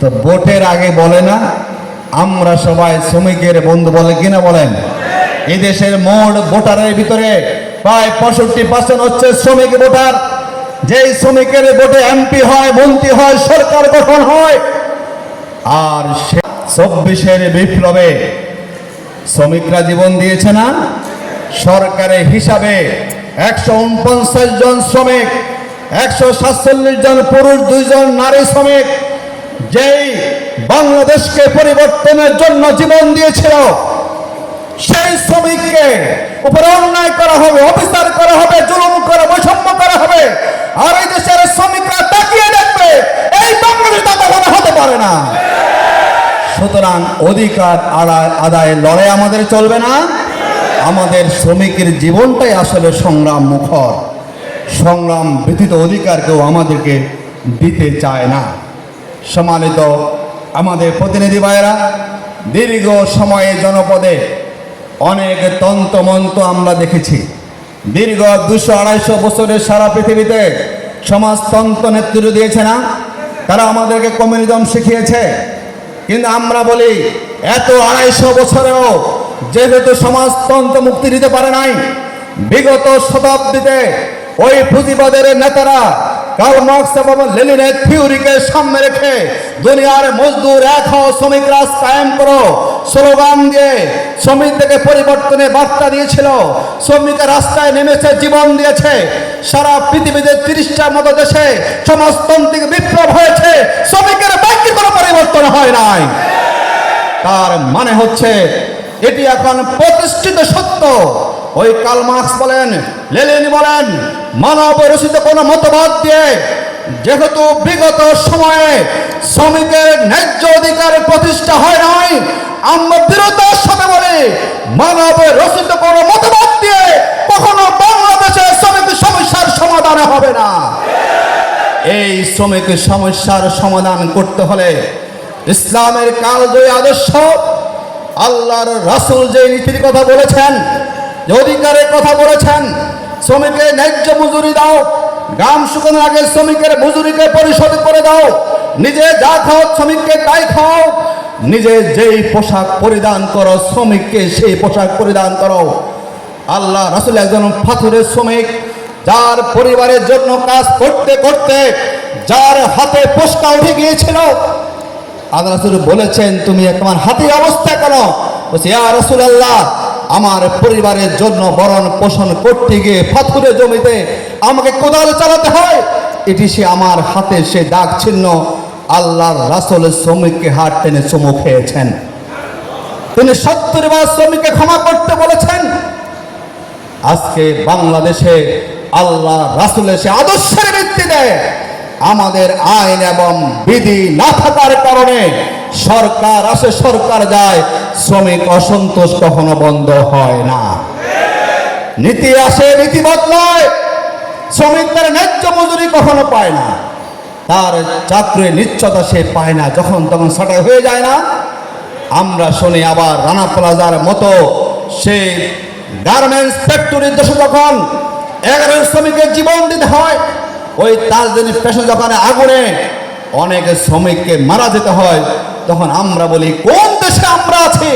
তো ভোটের আগে বলে না আমরা সবাই শ্রমিকের বন্ধু বলে কিনা বলেন? এই দেশের মোট ভোটারের ভিতরে প্রায় 65% হচ্ছে শ্রমিক ভোটার। যেই শ্রমিকের ভোটে এমপি হয়, মন্ত্রী হয়, সরকার গঠন হয়। আর 24-এর বিপ্লবে শ্রমিকরা জীবন দিয়েছে না? সরকারের হিসাবে 149 জন শ্রমিক, 147 জন পুরুষ, 2 জন নারী শ্রমিক যেই বাংলাদেশকে পরিবর্তনের জন্য জীবন দিয়েছিল, সেই শ্রমিককে উপরে অন্যায় করা হবে, অবিচার করা হবে, জুলুম করা, বৈষম্য করা হবে। আর এই দেশের শ্রমিকরা তাকিয়ে দেখবে, এই বাংলাদেশ কখনো হতে পারে না। সুতরাং অধিকার আদায় লড়াই আমাদের চলবে না। আমাদের শ্রমিকের জীবনটাই আসলে সংগ্রাম মুখর। সংগ্রাম ব্যতীত অধিকার কেউ আমাদেরকে দিতে চায় না। সম্মানিত আমাদের প্রতিনিধি ভাইয়েরা, দীর্ঘ সময়ে জনপদে অনেক তন্ত্রমন্ত্র আমরা দেখেছি। দীর্ঘ 200-250 বছরের সারা পৃথিবীতে সমাজতন্ত্র নেতৃত্ব দিয়েছে না? তারা আমাদেরকে কমিউনিজম শিখিয়েছে। কিন্তু আমরা বলি এত 250 বছরেও যেহেতু সমাজতন্ত্র মুক্তি দিতে পারে নাই, বিগত শতাব্দীতে ওই পুঁজিবাদের নেতারা কার্ল মার্কস এবং লেনিনের থিওরিকে সামনে রেখে দুনিয়ার মজদুর এক হও, শ্রমিক রাজ কায়েম করো স্লোগান দিয়ে শ্রমিকদেরকে পরিবর্তনের বার্তা দিয়েছিল। শ্রমিকের রাস্তায় নেমেছে, জীবন দিয়েছে। সারা পৃথিবীতে 30টার মতো দেশে সমাজতান্ত্রিক বিপ্লব হয়েছে, শ্রমিকের বাকি কোনো পরিবর্তন হয় নাই। তার মানে হচ্ছে এটি এখন প্রতিষ্ঠিত সত্য। ওই কার্ল মার্কস বলেন, লেনিন বলেন, মানব রচিত কোন মতবাদ দিয়ে যেহেতু বিগত সময়ে শ্রমিকের ন্যায্য অধিকার প্রতিষ্ঠা হয় নাই, আমরা দৃঢ়তার সাথে বলি মানব রচিত কোন মতবাদ দিয়ে কখনো বাংলাদেশের শ্রমিক সমস্যার সমাধান হবে না। এই শ্রমিক সমস্যার সমাধান করতে হলে ইসলামের কালজয়ী আদর্শ, আল্লাহর রাসূল যে নীতির কথা বলেছেন, যে অধিকারের কথা বলেছেন, শ্রমিকের ন্যায্য মজুরি দাও, গ্রাম শুকানোর আগে শ্রমিকের মজুরিকে পরিশোধ করে দাও, নিজে যা খাও শ্রমিককে তাই খাও, নিজে যেই পোশাক পরিধান করো শ্রমিককে সেই পোশাক পরিধান করো। আল্লাহ রাসূল একজন পাথরের শ্রমিক, যার পরিবারের জন্য কাজ করতে করতে যার হাতে পোস্কা উঠে গিয়েছিল, আল্লাহ রাসূল বলেছেন তুমি তোমার হাতের অবস্থা কেন? বলছে ইয়া রাসূলুল্লাহ, আমার পরিবারের জন্য ভরণ পোষণ করতে গিয়ে পাথরের জমিতে আমাকে কোদাল চালাতে হয়, এটি সে আমার হাতে সে দাগ চিহ্ন। আল্লাহর রাসূল শ্রমিককে হাত টেনে চুমু খেয়েছেন। তিনি 70 বার শ্রমিককে ক্ষমা করতে বলেছেন। আজকে বাংলাদেশে আল্লাহ রাসূলের সে আদর্শের ভিত্তিতে আমাদের আইন এবং বিধি না থাকার কারণে সরকার আসে, সরকার যায়, শ্রমিক অসন্তোষ কখনো বন্ধ হয় না। নীতি আসে, নীতি বদলায়, শ্রমিকদের ন্যায্য মজুরি কখনো পায় না, তার চাকরির নিশ্চয়তা সে পায় না, যখন তখন ছাঁটাই হয়ে যায় না। আমরা শুনি আবার রানা প্লাজার মতো সেই গার্মেন্টস ফ্যাক্টরির দেশে যখন 11 শ্রমিকের জীবন দিতে হয়, ওই তাজদিন পেশা যখন আগুনে অনেক শ্রমিককে মারা যেতে হয়, তখন আমরা বলি কোন দেশে আমরা আছি?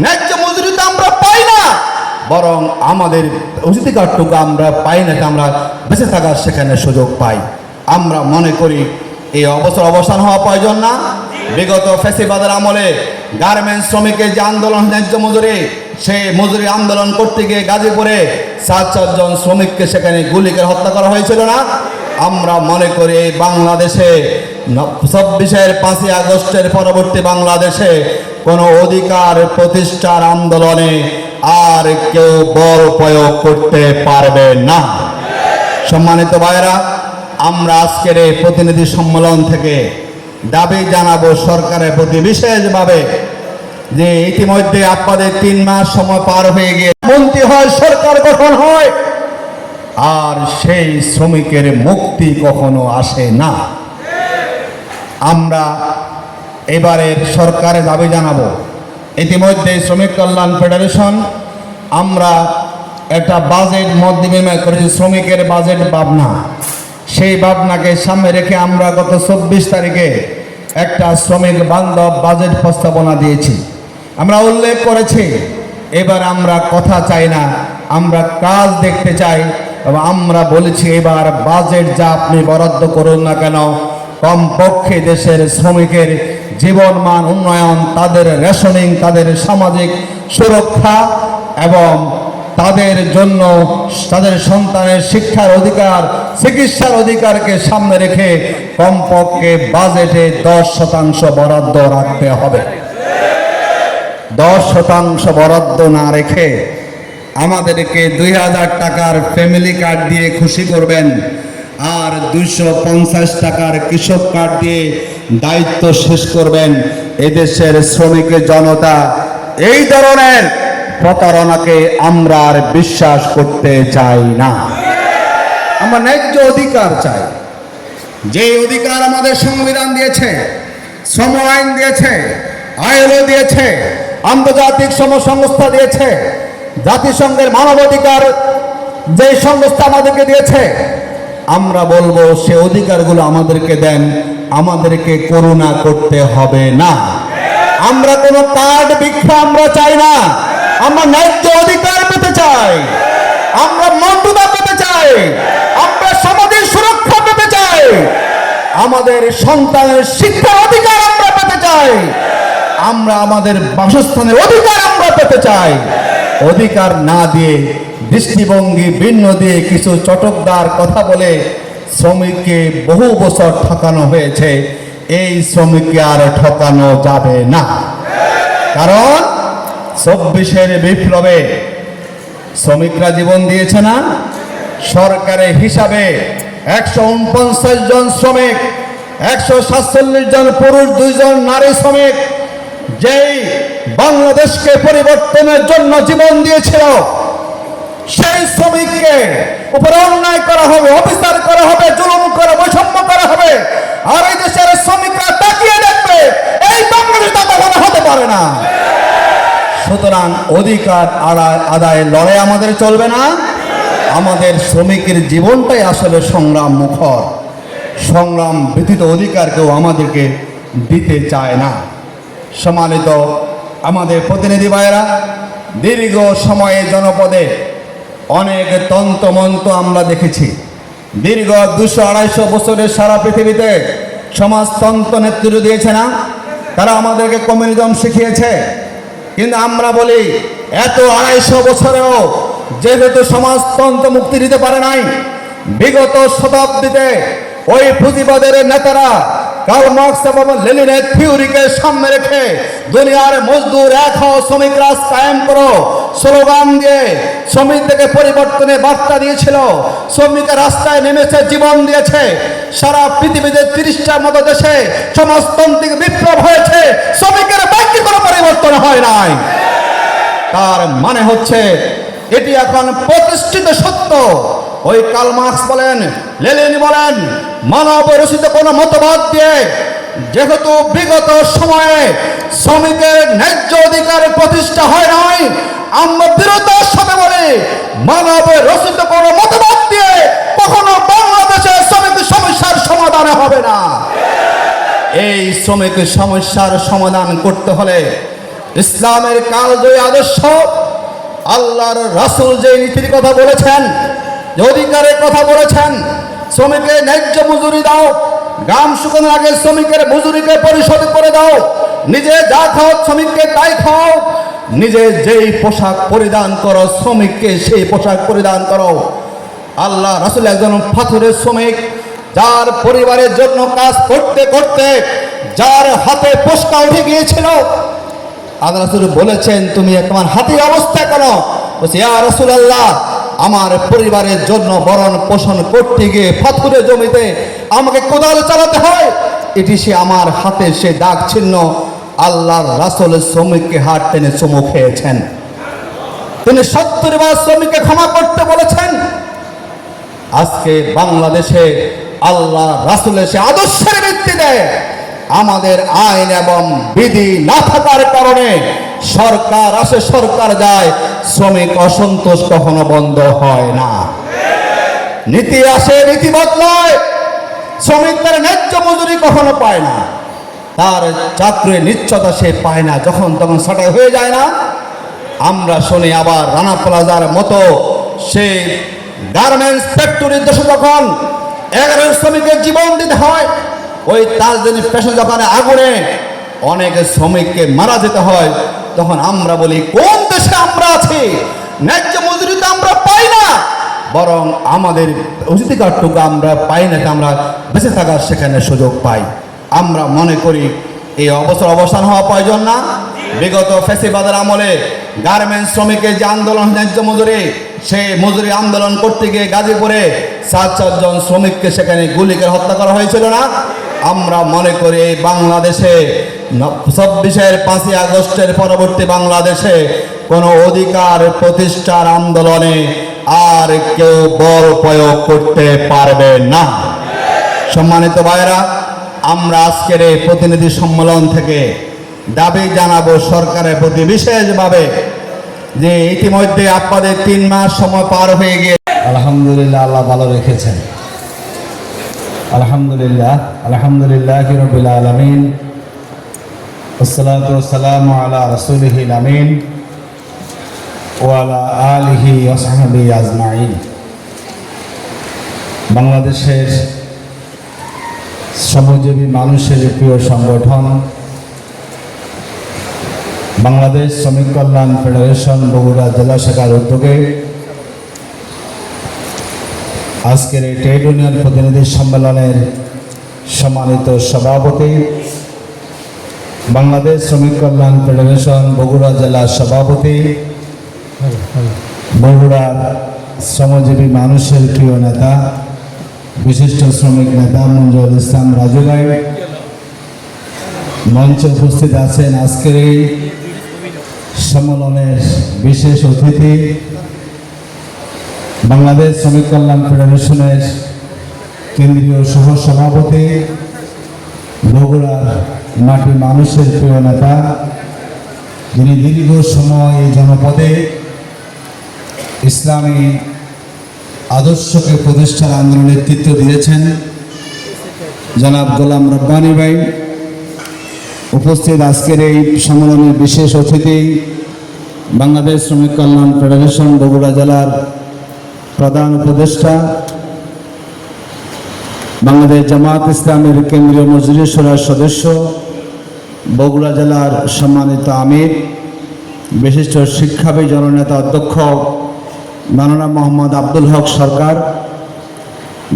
ন্যায্য মজুরি তো আমরা পাই না, বরং আমাদের অধিকারটুকু আমরা পাই না, আমরা বেঁচে থাকার সেখানে সুযোগ পাই। আমরা মনে করি এই অবসান হওয়া প্রয়োজন না। বিগত ফ্যাসিবাদের আমলে গার্মেন্টস শ্রমিকের যে আন্দোলন ন্যায্য মজুরি, সেই মজুরি আন্দোলন করতে গিয়ে গাজীপুরে 4 জন শ্রমিককে সেখানে গুলি করে হত্যা করা হয়েছিল না? আমরা মনে করি এই বাংলাদেশে 26-এর 5ই আগস্টের পরবর্তী বাংলাদেশে কোনো অধিকার প্রতিষ্ঠার আন্দোলনে আর কেউ বল প্রয়োগ করতে পারবে না। সম্মানিত ভাইরা, আমরা আজকের এই প্রতিনিধি সম্মেলন থেকে দাবি জানাবো সরকারের প্রতি বিশেষভাবে, যে ইতিমধ্যে আপনাদের 3 মাস সময় পার হয়ে গিয়ে মন্ত্রী হয়, সরকার গঠন হয়, আর সেই শ্রমিকের মুক্তি কখনো আসে না। আমরা এবারের সরকারে দাবি জানাবো, ইতিমধ্যে শ্রমিক কল্যাণ ফেডারেশন আমরা একটা বাজেট মত বিনিময় করেছি, শ্রমিকের বাজেট ভাবনা। সেই ভাবনাকে সামনে রেখে আমরা গত 24 তারিখে একটা শ্রমিক বান্ধব বাজেট প্রস্তাবনা দিয়েছি। আমরা উল্লেখ করেছি এবার আমরা কথা চাই না, আমরা কাজ দেখতে চাই। এবং আমরা বলেছি এবার বাজেট যা আপনি বরাদ্দ করুন না কেন, কমপক্ষে দেশের শ্রমিকের জীবনমান উন্নয়ন, তাদের রেশনিং, তাদের সামাজিক সুরক্ষা এবং তাদের জন্য তাদের সন্তানের শিক্ষার অধিকার, চিকিৎসার অধিকারকে সামনে রেখে কমপক্ষে বাজেটে 10% বরাদ্দ রাখতে হবে। 10% বরাদ্দ না রেখে আমাদেরকে 2000 টাকার ফ্যামিলি কার্ড দিয়ে খুশি করবেন, আর 250 টাকার কৃষক কার্ড দিয়ে দায়িত্ব শেষ করবেন। এদেশের শ্রমিক জনতা এই ধরনের প্রতারণাকে আমরা আর বিশ্বাস করতে চাই না। আমরা ন্যায্য অধিকার চাই, যে অধিকার আমাদের সংবিধান দিয়েছে, শ্রম আইন দিয়েছে, আইএলও দিয়েছে, আন্তর্জাতিক শ্রম সংস্থা দিয়েছে, জাতিসংঘের মানবাধিকার যে সংস্থা আমাদেরকে দিয়েছে। আমরা বলবো সে অধিকারগুলো আমাদেরকে দেন, আমাদেরকে করুণা করতে হবে না। আমরা কোনো কার্ড ভিক্ষা আমরা চাই না, আমরা ন্যায্য অধিকার পেতে চাই, আমরা মর্যাদা পেতে চাই, আমরা সমাজের সুরক্ষা পেতে চাই, আমাদের সন্তানের শিক্ষার অধিকার আমরা পেতে চাই, আমরা আমাদের বাসস্থানের অধিকার আমরা পেতে চাই। অধিকার না দিয়ে, দৃষ্টিভঙ্গি ভিন্ন দিয়ে কিছু চটকদার কথা বলে শ্রমিককে বহু বছর ঠকানো হয়েছে। এই শ্রমিককে আর ঠকানো যাবে না, কারণ 24-এর বিপ্লবে শ্রমিকরা জীবন দিয়েছে না। সরকারের হিসাবে 149 জন শ্রমিক, 147 জন পুরুষ, 2 জন নারী শ্রমিক যেই বাংলাদেশকে পরিবর্তনের জন্য জীবন দিয়েছিল, সেই শ্রমিককে উপরে অন্যায় করা হবে, অবিচার করা হবে, জুলুম করা, বৈষম্য করা হবে, আর এই দেশের শ্রমিকরা তাকিয়ে দেখবে। এই বাংলাদেশ তা কখনো হতে পারে না। সুতরাং অধিকার আদায় লড়াই আমাদের চলবে না। আমাদের শ্রমিকের জীবনটাই আসলে সংগ্রাম মুখর। সংগ্রাম ব্যতীত অধিকার কেউ আমাদেরকে দিতে চায় না। সম্মানিত আমাদের প্রতিনিধি ভাইয়েরা, দীর্ঘ সময়ে জনপদে অনেক তন্ত্রমন্ত্র আমরা দেখেছি। দীর্ঘ 200-250 বছরের সারা পৃথিবীতে সমাজতন্ত্র নেতৃত্ব দিয়েছে না, তারা আমাদেরকে কমিউনিজম শিখিয়েছে। কিন্তু আমরা বলি এত 250 বছরেও যেহেতু সমাজতন্ত্র মুক্তি দিতে পারে নাই, বিগত শতাব্দীতে ওই পুঁজিবাদের নেতারা কার্ল মার্কস এবং লেনিনের থিওরিকে সামনে রেখে দুনিয়ার মজদুর এক হও, শ্রমিক রাজ কায়েম করো স্লোগান দিয়ে শ্রমিকদেরকে পরিবর্তনের বার্তা দিয়েছিল। শ্রমিকের রাস্তায় নেমেছে, জীবন দিয়েছে। সারা পৃথিবীতে 30টার মতো দেশে সমাজতান্ত্রিক বিপ্লব হয়েছে, শ্রমিকের বাকি কোনো পরিবর্তন হয় নাই। তার মানে হচ্ছে এটি এখন প্রতিষ্ঠিত সত্য। ওই কার্ল মার্কস বলেন, লেনিন বলেন, মানব রচিত কোনো মতবাদ দিয়ে যেহেতু বিগত সময়ে শ্রমিকের ন্যায্য অধিকারের প্রতিষ্ঠা হয় নাই, আমরা দৃঢ়তার সাথে বলি মানব রচিত কোনো মতবাদ দিয়ে কখনো বাংলাদেশের শ্রমিক সমস্যার সমাধান হবে না। এই শ্রমিক সমস্যার সমাধান করতে হলে ইসলামের কালজয়ী আদর্শ, আল্লাহর রাসূল যে নীতির কথা বলেছেন, যে অধিকারের কথা বলেছেন, শ্রমিকের ন্যায্য মজুরি দাও, গ্রাম শুকানোর আগে শ্রমিকের মজুরিকে পরিশোধ করে দাও, নিজে যা খাও শ্রমিককে তাই খাও, নিজে যেই পোশাক পরিধান করো শ্রমিককে সেই পোশাক পরিধান করো। আল্লাহ রাসূল একজন পাথরের শ্রমিক, যার পরিবারের জন্য কাজ করতে করতে যার হাতে পোস্কা উঠে গিয়েছিল, আল্লাহ রাসূল বলেছেন তুমি তোমার হাতের অবস্থা কেন? বলছে ইয়া রাসূলুল্লাহ, আমার পরিবারের জন্য ভরণ পোষণ করতে গিয়ে পাথরের জমিতে আমাকে কোদাল চালাতে হয়, এটি সে আমার হাতে সে দাগ চিহ্ন। আল্লাহর রাসূল শ্রমিককে হাত টেনে চুমু খেয়েছেন। তিনি 70 বার শ্রমিককে ক্ষমা করতে বলেছেন। আজকে বাংলাদেশে আল্লাহ রাসূলের সে আদর্শের ভিত্তিতে আমাদের আইন এবং বিধি না থাকার কারণে সরকার আসে সরকার যায়, শ্রমিক অসন্তোষ কখনো বন্ধ হয় না। নীতি আসে নীতি বদলায়, শ্রমিকদের ন্যায্য মজুরি কখনো পায় না। তার চাকরির নিশ্চয়তা সে পায় না, যখন তখন ছাঁটাই হয়ে যায় না। আমরা শুনি আবার রানা প্লাজার মতো সেই গার্মেন্টস ফ্যাক্টরির দেশে যখন 11 শ্রমিকের জীবন দিতে হয়, ওই তাজদিনী ফ্যাশন দোকানে আগুনে অনেক শ্রমিককে মারা যেতে হয়, তখন আমরা বলি কোন দেশে আমরা আছি? ন্যায্য মজুরি তো আমরা পাই না, বরং আমাদের অধিকারটুকু আমরা পাই না, আমরা বেঁচে থাকার সেখানে সুযোগ পাই। আমরা মনে করি এই অবসান হওয়া প্রয়োজন না। বিগত ফ্যাসিবাদের আমলে গার্মেন্টস শ্রমিকের যে আন্দোলন ন্যায্য মজুরি, সেই মজুরি আন্দোলন করতে গিয়ে গাজীপুরে 4 জন শ্রমিককে সেখানে গুলি করে হত্যা করা হয়েছিল না? আমরা মনে করি এই বাংলাদেশে 26-এর 5ই আগস্টের পরবর্তী বাংলাদেশে কোনো অধিকার প্রতিষ্ঠার আন্দোলনে আর কেউ বল প্রয়োগ করতে পারবে না। সম্মানিত ভাইরা, আমরা আজকের এই প্রতিনিধি সম্মেলন থেকে দাবি জানাবো সরকারের প্রতি বিশেষভাবে, যে ইতিমধ্যে আপনাদের 3 মাস সময় পার হয়ে গিয়ে আলহামদুলিল্লাহ, আল্লাহ ভালো রেখেছেন। আলহামদুলিল্লাহ, আলহামদুলিল্লাহি রাব্বিল আলামিন, ওয়াসসালাতু ওয়াসসালামু আলা রাসূলিহিল আমিন ওয়া আলা আলিহি ওয়া সাহবিহি আজমাইন। বাংলাদেশের শ্রমজীবী মানুষের প্রিয় সংগঠন বাংলাদেশ শ্রমিক কল্যাণ ফেডারেশন বগুড়া জেলা শাখার উদ্যোগে আজকের এই ট্রেড ইউনিয়ন প্রতিনিধি সম্মেলনের সম্মানিত সভাপতি, বাংলাদেশ শ্রমিক কল্যাণ ফেডারেশন বগুড়া জেলার সভাপতি, বগুড়ার শ্রমজীবী মানুষের প্রিয় নেতা, বিশিষ্ট শ্রমিক নেতা মঞ্জুরুল ইসলাম রাজু ভাই, মঞ্চে উপস্থিত আছেন আজকের এই সম্মেলনের বিশেষ অতিথি, বাংলাদেশ শ্রমিক কল্যাণ ফেডারেশনের কেন্দ্রীয় সহ সভাপতি, বগুড়ার মাটি মানুষের প্রিয় নেতা, যিনি দীর্ঘ সময় এই জনপদে ইসলামী আদর্শকে প্রতিষ্ঠার আন্দোলনের নেতৃত্ব দিয়েছেন, জনাব গোলাম রব্বানী ভাই। উপস্থিত আজকের এই সম্মেলনের বিশেষ অতিথি, বাংলাদেশ শ্রমিক কল্যাণ ফেডারেশন বগুড়া জেলার প্রধান উপদেষ্টা, বাংলাদেশ জামাত ইসলামের কেন্দ্রীয় মজলিস শূরার সদস্য, বগুড়া জেলার সম্মানিত আমির, বিশিষ্ট শিক্ষাবিদ জননেতা অধ্যক্ষ মাওলানা মোহাম্মদ আব্দুল হক সরকার,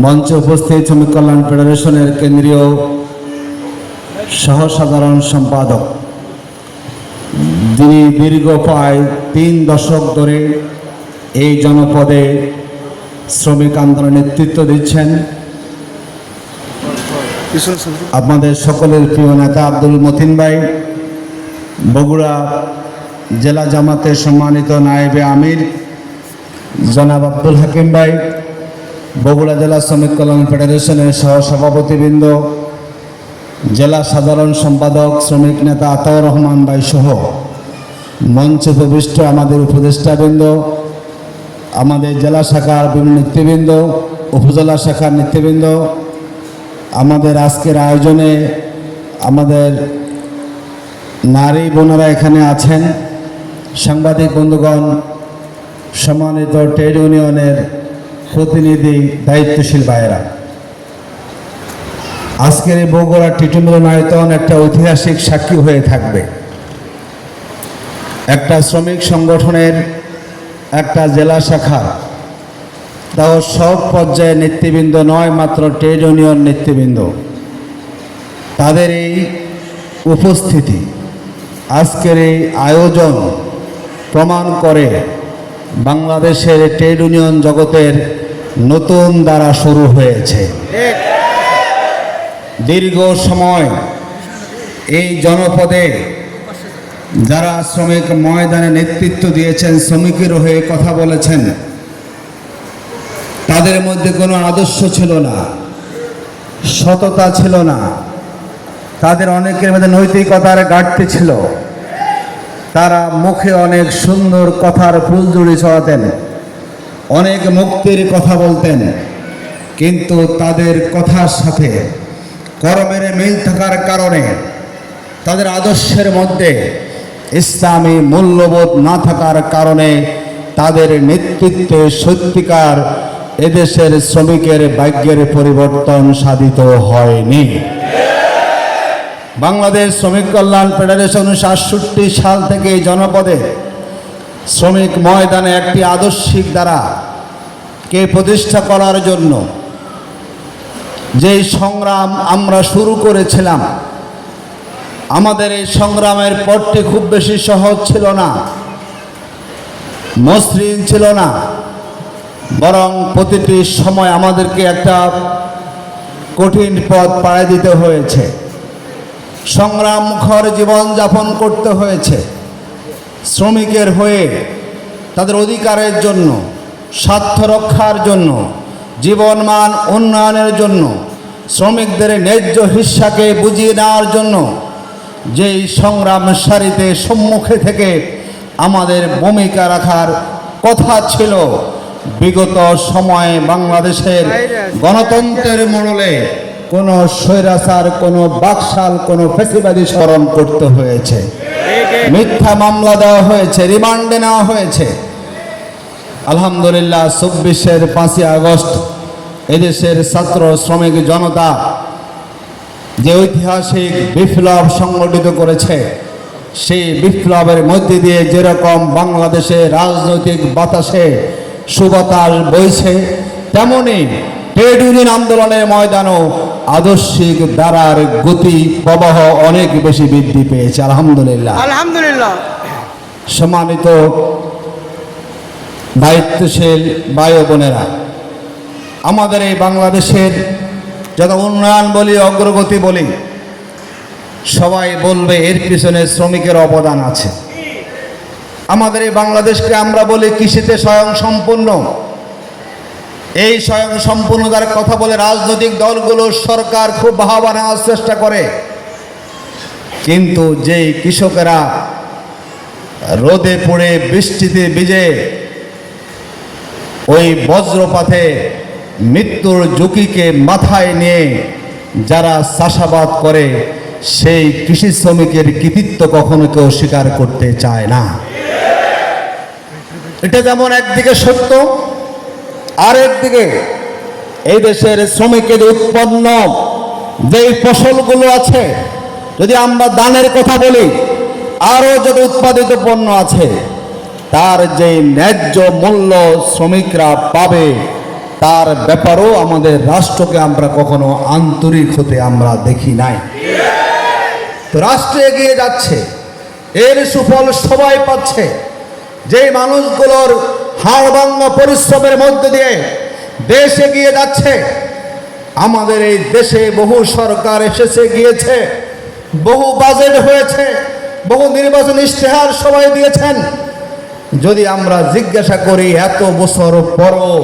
মঞ্চে উপস্থিত শ্রমিক কল্যাণ ফেডারেশনের কেন্দ্রীয় সহ সাধারণ সম্পাদক, যিনি দীর্ঘ প্রায় 3 দশক ধরে এই জনপদে শ্রমিক আন্দোলনের নেতৃত্ব দিচ্ছেন, আপনাদের সকলের প্রিয় নেতা আব্দুল মতিন ভাই, বগুড়া জেলা জামাতের সম্মানিত নায়েবে আমির জনাব আব্দুল হাকিম ভাই, বগুড়া জেলা শ্রমিক কল্যাণ ফেডারেশনের সহ সভাপতিবৃন্দ, জেলা সাধারণ সম্পাদক শ্রমিক নেতা আতাউর রহমান ভাই সহ মঞ্চে উপবিষ্ট আমাদের উপদেষ্টাবৃন্দ, আমাদের জেলা শাখার বিভিন্ন নেতৃবৃন্দ, উপজেলা শাখার নেতৃবৃন্দ, আমাদের আজকের আয়োজনে আমাদের নারী বোনেরা এখানে আছেন, সাংবাদিক বন্ধুগণ, সম্মানিত ট্রেড ইউনিয়নের প্রতিনিধি, দায়িত্বশীল ভাইয়েরা, আজকের এই বগুড়া টিটি মিলনায়তন একটা ঐতিহাসিক সাক্ষী হয়ে থাকবে। একটা শ্রমিক সংগঠনের একটা জেলা শাখা, তাও সব পর্যায়ে নেতৃবৃন্দ নয়, মাত্র ট্রেড ইউনিয়ন নেতৃবৃন্দ, তাদের এই উপস্থিতি, আজকের এই আয়োজন প্রমাণ করে বাংলাদেশের ট্রেড ইউনিয়ন জগতের নতুন ধারা শুরু হয়েছে। দীর্ঘ সময় এই জনপদে যারা শ্রমিক ময়দানে নেতৃত্ব দিয়েছেন, শ্রমিকের হয়ে কথা বলেছেন, তাদের মধ্যে কোনো আদর্শ ছিল না, সততা ছিল না, তাদের অনেকের মধ্যে নৈতিকতার ঘাটতি ছিল। তারা মুখে অনেক সুন্দর কথার ফুলঝুরি ছড়াতেন, অনেক মুক্তির কথা বলতেন, কিন্তু তাদের কথার সাথে কর্মের মিল থাকার কারণে তাদের আদর্শের মধ্যে ইসলামী মূল্যবোধ না থাকার কারণে তাদের নেতৃত্বে সত্যিকার এদেশের শ্রমিকের ভাগ্যের পরিবর্তন সাধিত হয়নি। বাংলাদেশ শ্রমিক কল্যাণ ফেডারেশন 67 সাল থেকে জনপদে শ্রমিক ময়দানে একটি আদর্শিক ধারাকে প্রতিষ্ঠা করার জন্য যেই সংগ্রাম আমরা শুরু করেছিলাম, আমাদের এই সংগ্রামের পথটি খুব বেশি সহজ ছিল না, মসৃণ ছিল না, বরং প্রতিটি সময় আমাদেরকে একটা কঠিন পথ পাড়ি দিতে হয়েছে, সংগ্রাম মুখর জীবনযাপন করতে হয়েছে। শ্রমিকের হয়ে তাদের অধিকারের জন্য, স্বার্থ রক্ষার জন্য, জীবনমান উন্নয়নের জন্য, শ্রমিকদের ন্যায্য হিস্সাকে বুঝিয়ে নেওয়ার জন্য যেই সংগ্রাম সারিতে সম্মুখে থেকে আমাদের ভূমিকা রাখার কথা ছিল, বিগত সময়ে বাংলাদেশের গণতন্ত্রের মোড়লে কোনো স্বৈরাচার, কোনো বাকশাল, কোনো ফ্যাসিবাদী স্মরণ করতে হয়েছে, মিথ্যা মামলা দেওয়া হয়েছে, রিমান্ডে নেওয়া হয়েছে। আলহামদুলিল্লাহ 24-এর 5ই আগস্ট এদেশের ছাত্র শ্রমিক জনতা যে ঐতিহাসিক বিপ্লব সংগঠিত করেছে, সেই বিপ্লবের মধ্যে দিয়ে যেরকম বাংলাদেশের রাজনৈতিক বাতাসে সুবাতাস বইছে, তেমনি ট্রেড ইউনিয়ন আন্দোলনের ময়দানও আদর্শিক ধারার গতি প্রবাহ অনেক বেশি বৃদ্ধি পেয়েছে। আলহামদুলিল্লাহ আলহামদুলিল্লাহ। সম্মানিত দায়িত্বশীল ভাই ও বোনেরা, আমাদের এই বাংলাদেশের যত উন্নয়ন বলি, অগ্রগতি বলি, সবাই বলবে এর পিছনে শ্রমিকের অবদান আছে। আমাদের এই বাংলাদেশকে আমরা বলি কৃষিতে স্বয়ং সম্পূর্ণ। এই স্বয়ং সম্পূর্ণতার কথা বলে রাজনৈতিক দলগুলো, সরকার খুব বাহবা নেওয়ার চেষ্টা করে, কিন্তু যেই কৃষকেরা রোদে পড়ে বৃষ্টিতে ভিজে ওই বজ্রপাতে মৃত্যুর ঝুঁকিকে মাথায় নিয়ে যারা চাষাবাদ করে, সেই কৃষি শ্রমিকের কৃতিত্ব কখনো কেউ স্বীকার করতে চায় না। এটা যেমন একদিকে সত্য, আর একদিকে এই দেশের শ্রমিকের উৎপন্ন যেই ফসলগুলো আছে, যদি আমরা দানের কথা বলি, আরও যত উৎপাদিত পণ্য আছে, তার যে ন্যায্য মূল্য শ্রমিকরা পাবে, তার ব্যাপারেও আমাদের রাষ্ট্রকে আমরা কখনো আন্তরিক হতে আমরা দেখি নাই। তো রাষ্ট্র এগিয়ে যাচ্ছে, এর সুফল সবাই পাচ্ছে। যে মানুষগুলোর হাড়ভাঙ্গা পরিশ্রমের মধ্যে দিয়ে দেশ এগিয়ে যাচ্ছে, আমাদের এই দেশে বহু সরকার এসেছে গিয়েছে, বহু বাজেট হয়েছে, বহু নির্বাচন ইশতেহার সবাই দিয়েছেন। যদি আমরা জিজ্ঞাসা করি এত বছর পরও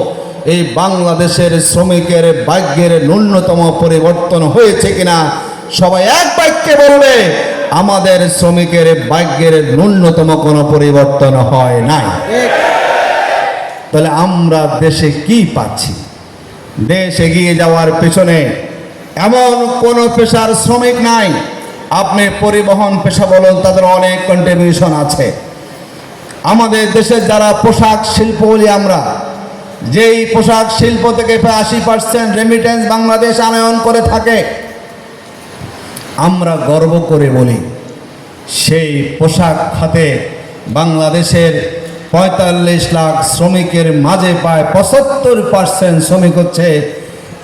এই বাংলাদেশের শ্রমিকের ভাগ্যের ন্যূনতম পরিবর্তন হয়েছে কিনা, সবাই এক বাক্যে বলবে আমাদের শ্রমিকের ভাগ্যের ন্যূনতম কোনো পরিবর্তন হয় নাই। তাহলে আমরা দেশে কি পাচ্ছি? দেশ এগিয়ে যাওয়ার পেছনে এমন কোনো পেশার শ্রমিক নাই। আপনি পরিবহন পেশা বলুন, তাদের অনেক কন্ট্রিবিউশন আছে। আমাদের দেশের যারা পোশাক শিল্প বলি আমরা, যেই পোশাক শিল্প থেকে প্রায় 80% রেমিটেন্স বাংলাদেশ আনয়ন করে থাকে, আমরা গর্ব করে বলি সেই পোশাক খাতে বাংলাদেশের 45 লাখ শ্রমিকের মাঝে প্রায় 75% শ্রমিক হচ্ছে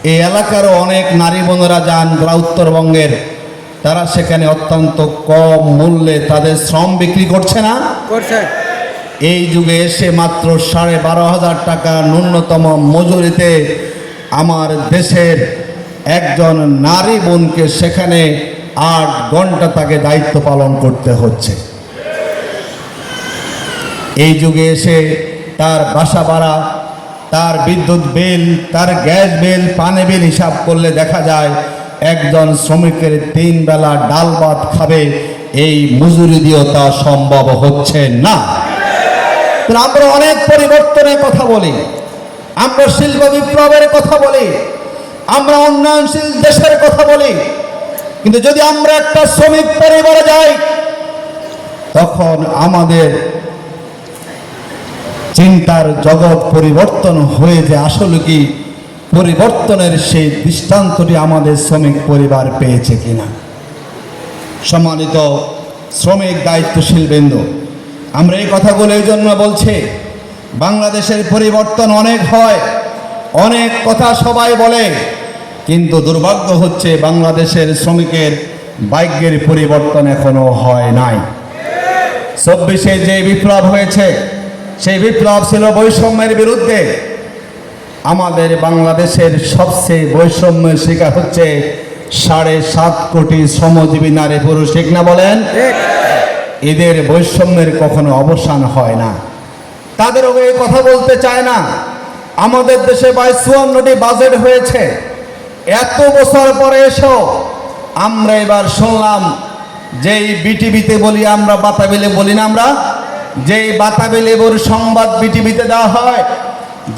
এই এলাকারও অনেক নারী বোনেরা যান যারা উত্তরবঙ্গের, তারা সেখানে অত্যন্ত কম মূল্যে তাদের শ্রম বিক্রি করছে না, করছে। এই যুগে এসে মাত্র 12,500 টাকা ন্যূনতম মজুরিতে আমার দেশের একজন নারী বোনকে সেখানে 8 ঘন্টা তাকে দায়িত্ব পালন করতে হচ্ছে। এই যুগে এসে তার বাসা ভাড়া, তার বিদ্যুৎ বিল, তার গ্যাস বিল, পানি বিল হিসাব করলে দেখা যায় একজন শ্রমিকের 3 বেলা ডাল ভাত খাবে, এই মজুরি দিয়েও তা সম্ভব হচ্ছে না। আমরা অনেক পরিবর্তনের কথা বলি, আমরা শিল্প বিপ্লবের কথা বলি, আমরা উন্নয়নশীল দেশের কথা বলি, কিন্তু যদি আমরা একটা শ্রমিক পরিবারে যাই, তখন আমাদের চিন্তার জগৎ পরিবর্তন হয়ে যে আসলে কি পরিবর্তনের সেই দৃষ্টান্তটি আমাদের শ্রমিক পরিবার পেয়েছে কিনা। সম্মানিত শ্রমিক দায়িত্বশীল বৃন্দ, আমরা এই কথাগুলো এই জন্য বলছি, বাংলাদেশের পরিবর্তন অনেক হয়, অনেক কথা সবাই বলে, কিন্তু দুর্ভাগ্য হচ্ছে বাংলাদেশের শ্রমিকের ভাগ্যের পরিবর্তন এখনো হয় নাই। 24-এ যে বিপ্লব হয়েছে, সেই বিপ্লব ছিল বৈষম্যের বিরুদ্ধে। আমাদের বাংলাদেশের সবচেয়ে বৈষম্যের শিকার হচ্ছে 7.5 কোটি শ্রমজীবী নারী পুরুষ, ঠিক না বলেন? এদের বৈষম্যের কখনো অবসান হয় না, তাদেরও এই কথা বলতে চায় না। আমাদের দেশে 52টি বাজেট হয়েছে, এত বছর পরে এসেও আমরা এবার শুনলাম যেই বিটিভিতে বলি আমরা, বাতাবিলে বলি না আমরা, যেই বাতাবি লেবুর সংবাদ বিটিভিতে দেওয়া হয়,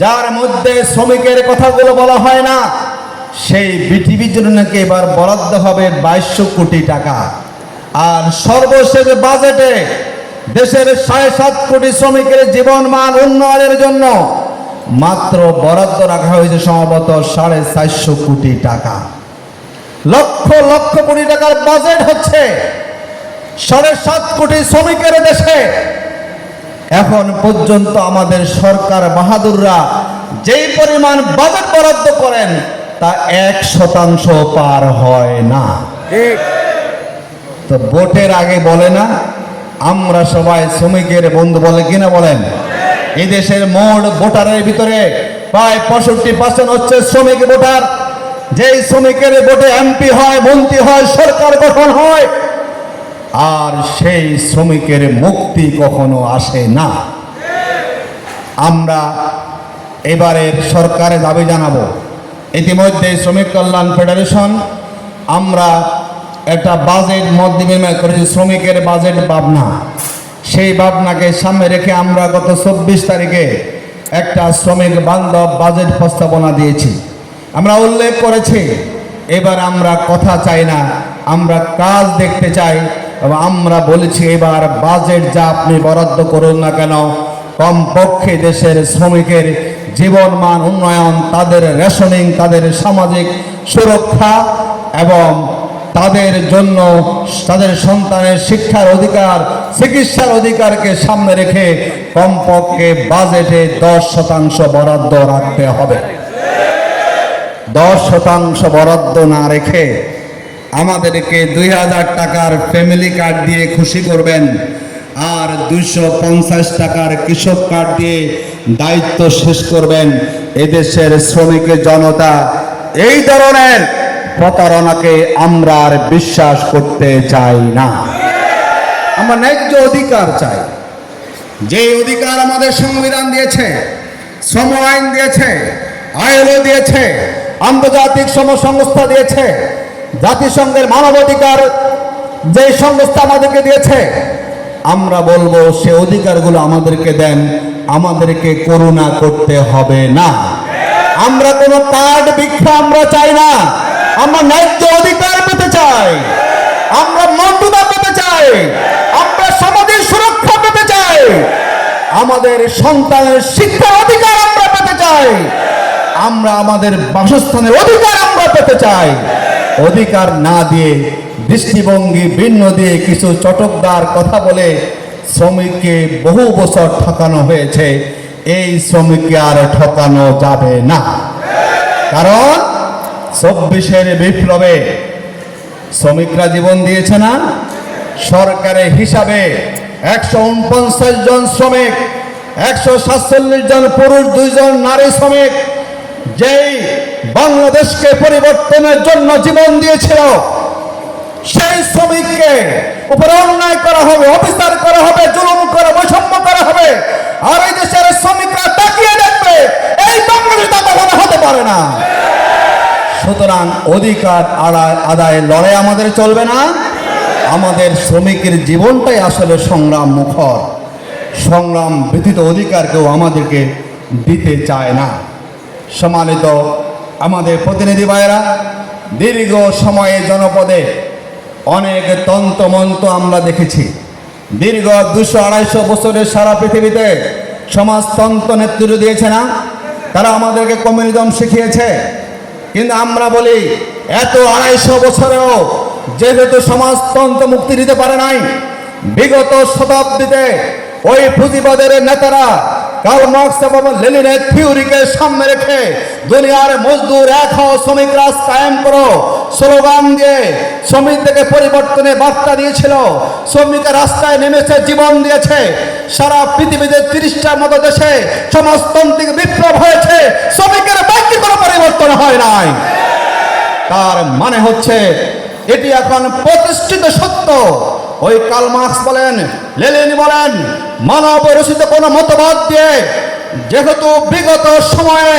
যার মধ্যে শ্রমিকের কথাগুলো বলা হয় না, সেই বিটিভির জন্য নাকি এবার বরাদ্দ হবে 2200 কোটি টাকা। আর সর্বশেষ বাজেটে দেশের 7.5 কোটি শ্রমিকের জীবনমান উন্নয়নের জন্য মাত্র বরাদ্দ রাখা হয়েছে সম্ভবত 450 কোটি টাকা। লক্ষ লক্ষ কোটি টাকার বাজেট হচ্ছে 7.5 কোটি শ্রমিকের দেশে। এখন পর্যন্ত আমাদের সরকার বাহাদুররা যেই পরিমাণ বাজেট বরাদ্দ করেন তা 1% পার হয় না। তো ভোটের আগে বলে না আমরা সবাই শ্রমিকের বন্ধু, বলে কিনা বলেন? এই দেশের মোট ভোটারের ভিতরে প্রায় 65% হচ্ছে শ্রমিক ভোটার। যেই শ্রমিকের ভোটে এমপি হয়, মন্ত্রী হয়, সরকার গঠন হয়, আর সেই শ্রমিকের মুক্তি কখনো আসে না। আমরা এবারের সরকারে দাবি জানাবো, ইতিমধ্যে শ্রমিক কল্যাণ ফেডারেশন আমরা একটা বাজেট মত বিনিময় করেছি, শ্রমিকের বাজেট ভাবনা। সেই ভাবনাকে সামনে রেখে আমরা গত 24 তারিখে একটা শ্রমিক বান্ধব বাজেট প্রস্তাবনা দিয়েছি। আমরা উল্লেখ করেছি এবার আমরা কথা চাই না, আমরা কাজ দেখতে চাই। এবং আমরা বলেছি এবার বাজেট যা আপনি বরাদ্দ করুন না কেন, কমপক্ষে দেশের শ্রমিকের জীবনমান উন্নয়ন, তাদের রেশনিং, তাদের সামাজিক সুরক্ষা এবং তাদের জন্য তাদের সন্তানের শিক্ষার অধিকার, চিকিৎসার অধিকারকে সামনে রেখে কমপক্ষে বাজেটে 10% বরাদ্দ রাখতে হবে। 10% বরাদ্দ না রেখে আমাদেরকে 2000 টাকার ফ্যামিলি কার্ড দিয়ে খুশি করবেন, আর 250 টাকার কৃষক কার্ড দিয়ে দায়িত্ব শেষ করবেন। এদেশের শ্রমিক জনতা এই ধরনের প্রতারণাকে আমরা আর বিশ্বাস করতে চাই না। আমরা ন্যায্য অধিকার চাই, যে অধিকার আমাদের সংবিধান দিয়েছে, শ্রম আইন দিয়েছে, আইএলও দিয়েছে, আন্তর্জাতিক শ্রম সংস্থা দিয়েছে, জাতিসংঘের মানবাধিকার যে সংস্থা আমাদেরকে দিয়েছে। আমরা বলবো সে অধিকারগুলো আমাদেরকে দেন, আমাদেরকে করুণা করতে হবে না। আমরা কোনো কার্ড ভিক্ষা আমরা চাই না, আমরা ন্যায্য অধিকার পেতে চাই, আমরা মর্যাদা পেতে চাই, আমরা সমাজের সুরক্ষা পেতে চাই, আমাদের সন্তানের শিক্ষার অধিকার আমরা পেতে চাই, আমরা আমাদের বাসস্থানের অধিকার আমরা পেতে চাই। অধিকার না দিয়ে, দৃষ্টিভঙ্গি ভিন্ন দিয়ে কিছু চটকদার কথা বলে শ্রমিককে বহু বছর ঠকানো হয়েছে। এই শ্রমিককে আর ঠকানো যাবে না, কারণ 24-এর বিপ্লবে শ্রমিকরা জীবন দিয়েছে না। সরকারের হিসাবে 149 জন শ্রমিক, 147 জন পুরুষ, 2 জন নারী শ্রমিক যেই বাংলাদেশকে পরিবর্তনের জন্য জীবন দিয়েছিল, সেই শ্রমিককে উপরে অন্যায় করা হবে, অবিচার করা হবে, জুলুম করা, বৈষম্য করা হবে, আর এই দেশের শ্রমিকরা তাকিয়ে দেখবে। এই বাংলাদেশ কখনো হতে পারে না। সুতরাং অধিকার আদায় লড়াই আমাদের চলবে না। আমাদের শ্রমিকের জীবনটাই আসলে সংগ্রাম মুখর, সংগ্রাম ব্যতীত অধিকার কেউ আমাদেরকে দিতে চায় না। সম্মানিত আমাদের প্রতিনিধি ভাইয়েরা, দীর্ঘ সময়ে জনপদে অনেক তন্ত্রমন্ত্র আমরা দেখেছি। দীর্ঘ 200-250 বছরের সারা পৃথিবীতে সমাজতন্ত্র নেতৃত্ব দিয়েছে না, তারা আমাদেরকে কমিউনিজম শিখিয়েছে। কিন্তু আমরা বলি এত 250 বছরেও যেহেতু সমাজতন্ত্র মুক্তি দিতে পারে নাই, বিগত শতাব্দীতে ওই পুঁজিবাদের নেতারা কার্ল মার্কস এবং লেনিনের থিওরিকে সামনে রেখে দুনিয়ার মজদুর এক হও, শ্রমিক রাজ কায়েম করো স্লোগান দিয়ে শ্রমিকদেরকে পরিবর্তনের বার্তা দিয়েছিল। শ্রমিকের রাস্তায় নেমেছে, জীবন দিয়েছে। সারা পৃথিবীতে 30টার মতো দেশে সমাজতান্ত্রিক বিপ্লব হয়েছে, শ্রমিকের বাক্যে কোনো পরিবর্তন হয় নাই। তার মানে হচ্ছে এটি এখন প্রতিষ্ঠিত সত্য। ওই কার্ল মার্কস বলেন, লেনিন বলেন, মানব রচিত কোনো মতবাদ দিয়ে যেহেতু বিগত সময়ে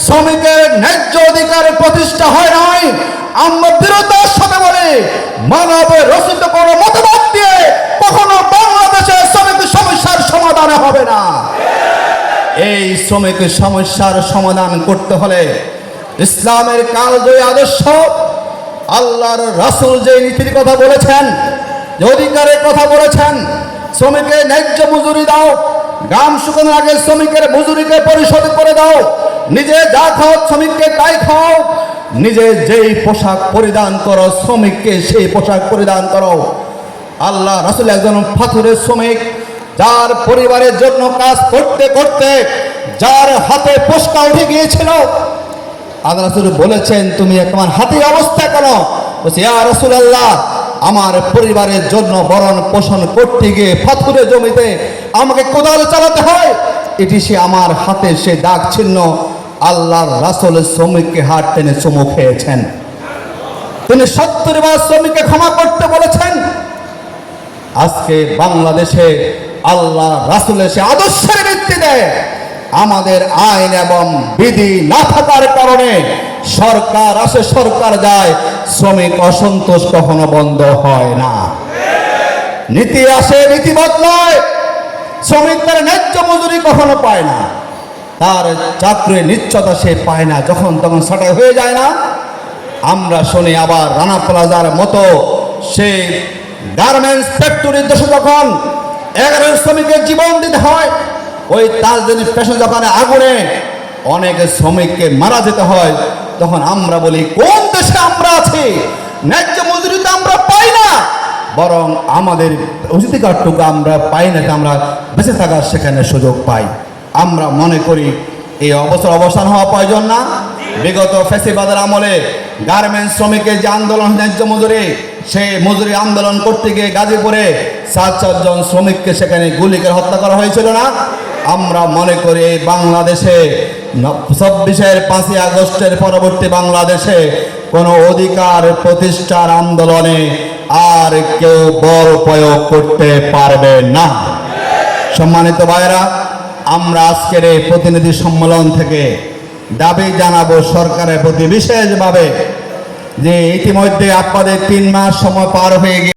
শ্রমিকের ন্যায্য অধিকার প্রতিষ্ঠা হয় নাই, আমরা দৃঢ়তার সাথে বলি মানব রচিত কোনো মতবাদ দিয়ে কখনো বাংলাদেশের শ্রমিক সমস্যার সমাধান হবে না। এই শ্রমিক সমস্যার সমাধান করতে হলে ইসলামের কালজয়ী আদর্শ, আল্লাহর রাসূল যে নীতির কথা বলেছেন, যে অধিকারের কথা বলেছেন, শ্রমিকের ন্যায্য মজুরি দাও, গাম শুকানোর আগে শ্রমিকের মজুরিকে পরিশোধ করে দাও, নিজে যা খাও শ্রমিককে তাই খাও, নিজে যেই পোশাক পরিধান করো শ্রমিককে সেই পোশাক পরিধান করো। আল্লাহ রাসূল একজন পাথরের শ্রমিক, যার পরিবারের জন্য কাজ করতে করতে যার হাতে পোস্কা উঠে গিয়েছিল। আল্লাহ রাসূল বলেছেন, তুমি তোমার হাতে অবস্থা করো। বলছে, ইয়া রাসূলুল্লাহ, আমার পরিবারের জন্য ভরণ পোষণ করতে গিয়ে পাথরের জমিতে আমাকে কোদাল চালাতে হয়, এটি সে আমার হাতে সে দাগ চিহ্ন। আল্লাহর রাসূল শ্রমিককে হাত টেনে চুমু খেয়েছেন। তিনি 70 বার শ্রমিককে ক্ষমা করতে বলেছেন। আজকে বাংলাদেশে আল্লাহ রাসূলের সে আদর্শের ভিত্তিতে আমাদের আইন এবং বিধি না থাকার কারণে সরকার আসে, সরকার যায়, শ্রমিক অসন্তোষ কখনো বন্ধ হয় না। নীতি আসে, নীতি বদলায়, শ্রমিক তার ন্যায্য মজুরি কখনো পায় না, তার চাকরির নিশ্চয়তা সে পায় না, যখন তখন ছাঁটাই হয়ে যায় না। আমরা শুনি আবার রানা প্লাজার মতো সেই গার্মেন্টস ফ্যাক্টরির দেশে যখন 11 শ্রমিকের জীবন দিতে হয়, ওই তাজদিনী ফ্যাশন দোকানে আগুনে অনেক শ্রমিককে মারা যেতে হয়, তখন আমরা বলি কোন দেশে আমরা আছি? ন্যায্য মজুরি তো আমরা পাই না, বরং আমাদের অধিকারটুকু আমরা পাই না, আমরা বেঁচে থাকার সেখানে সুযোগ পাই। আমরা মনে করি এই অবসান হওয়া প্রয়োজন না। বিগত ফ্যাসিবাদের আমলে গার্মেন্টস শ্রমিকের যে আন্দোলন ন্যায্য মজুরি, সেই মজুরি আন্দোলন করতে গিয়ে গাজীপুরে 4 জন শ্রমিককে সেখানে গুলি করে হত্যা করা হয়েছিল না। আমরা মনে করি এই বাংলাদেশে 26-এর 5ই আগস্টের পরবর্তী বাংলাদেশে কোনো অধিকার প্রতিষ্ঠার আন্দোলনে আর কেউ বল প্রয়োগ করতে পারবে না। সম্মানিত ভাইরা, আমরা আজকের এই প্রতিনিধি সম্মেলন থেকে দাবি জানাবো সরকারের প্রতি বিশেষভাবে যে ইতিমধ্যে আপনাদের 3 মাস সময় পার হয়ে গিয়ে